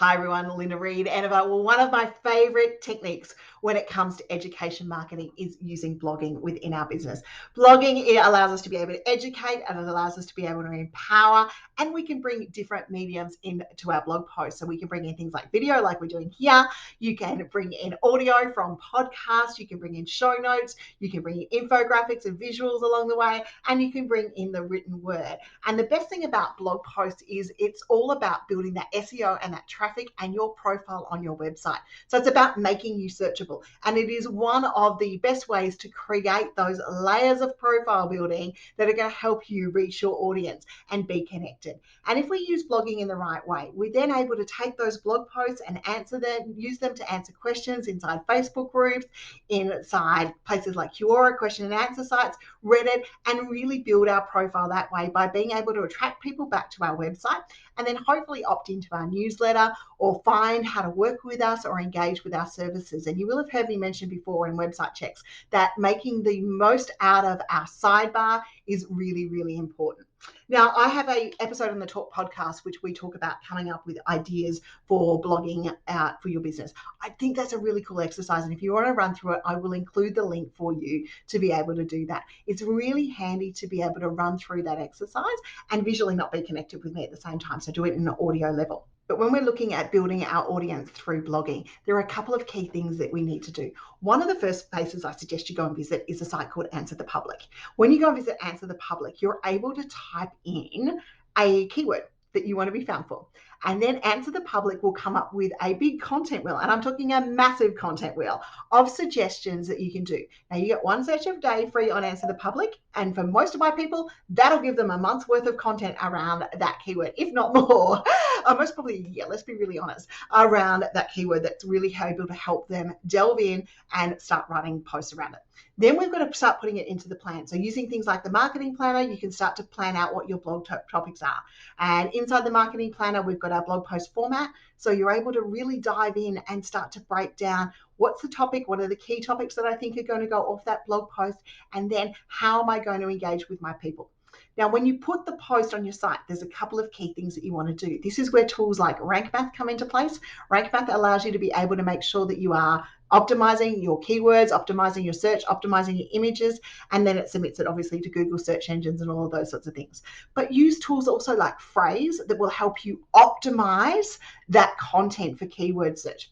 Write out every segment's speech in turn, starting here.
Hi everyone, Linda Reed-Enever. Well, one of my favorite techniques when it comes to education marketing is using blogging within our business. Blogging, it allows us to be able to educate and it allows us to be able to empower, and we can bring different mediums into our blog posts. So we can bring in things like video like we're doing here. You can bring in audio from podcasts. You can bring in show notes. You can bring in infographics and visuals along the way, and you can bring in the written word. And the best thing about blog posts is it's all about building that SEO and that traffic and your profile on your website. So it's about making you searchable. And it is one of the best ways to create those layers of profile building that are going to help you reach your audience and be connected. And if we use blogging in the right way, we're then able to take those blog posts and answer them, use them to answer questions inside Facebook groups, inside places like Quora, question and answer sites, Reddit, and really build our profile that way by being able to attract people back to our website and then hopefully opt into our newsletter or find how to work with us or engage with our services. And you will have heard me mention before in website checks that making the most out of our sidebar is really, really important. Now, I have an episode on the Talk podcast, which we talk about coming up with ideas for blogging out for your business. I think that's a really cool exercise. And if you want to run through it, I will include the link for you to be able to do that. It's really handy to be able to run through that exercise and visually not be connected with me at the same time. So do it in an audio level. But when we're looking at building our audience through blogging, there are a couple of key things that we need to do. One of the first places I suggest you go and visit is a site called Answer the Public. When you go and visit Answer the Public, you're able to type in a keyword that you want to be found for. And then Answer the Public will come up with a big content wheel. And I'm talking a massive content wheel of suggestions that you can do. Now, you get one search a day free on Answer the Public. And for most of my people, that'll give them a month's worth of content around that keyword, if not more. Most probably a year, let's be really honest, around that keyword that's really able to help them delve in and start writing posts around it. Then we've got to start putting it into the plan. So using things like the marketing planner, you can start to plan out what your blog topics are. And inside the marketing planner, we've got our blog post format. So you're able to really dive in and start to break down what's the topic, what are the key topics that I think are going to go off that blog post, and then how am I going to engage with my people. Now, when you put the post on your site, there's a couple of key things that you want to do. This is where tools like Rank Math come into place. Rank Math allows you to be able to make sure that you are optimizing your keywords, optimizing your search, optimizing your images, and then it submits it obviously to Google search engines and all of those sorts of things. But use tools also like Frase that will help you optimize that content for keyword search.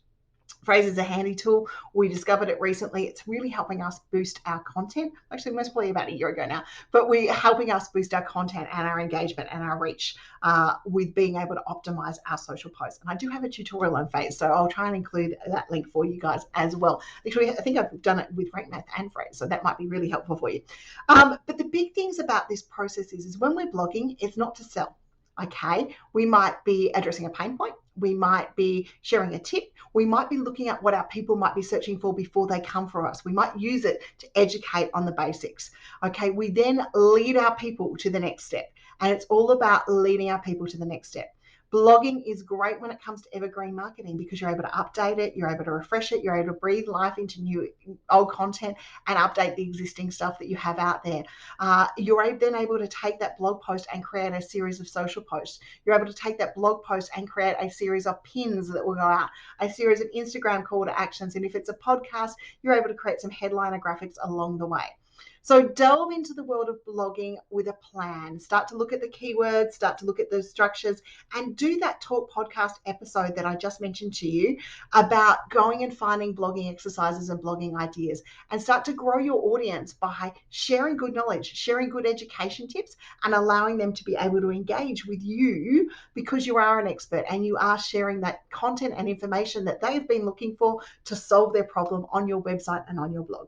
Frase is a handy tool. We discovered it recently. It's really helping us boost our content. Actually, most probably about a year ago now, but we're helping us boost our content and our engagement and our reach with being able to optimize our social posts. And I do have a tutorial on Frase, so I'll try and include that link for you guys as well. Actually, I think I've done it with Rank Math and Frase, so that might be really helpful for you. But the big things about this process is when we're blogging, it's not to sell. Okay, we might be addressing a pain point. We might be sharing a tip. We might be looking at what our people might be searching for before they come for us. We might use it to educate on the basics. Okay, we then lead our people to the next step. And it's all about leading our people to the next step. Blogging is great when it comes to evergreen marketing because you're able to update it, you're able to refresh it, you're able to breathe life into old content and update the existing stuff that you have out there. You're then able to take that blog post and create a series of social posts. You're able to take that blog post and create a series of pins that will go out, a series of Instagram call to actions. And if it's a podcast, you're able to create some headliner graphics along the way. So delve into the world of blogging with a plan. Start to look at the keywords, start to look at the structures, and do that Talk podcast episode that I just mentioned to you about going and finding blogging exercises and blogging ideas, and start to grow your audience by sharing good knowledge, sharing good education tips, and allowing them to be able to engage with you because you are an expert and you are sharing that content and information that they have been looking for to solve their problem on your website and on your blog.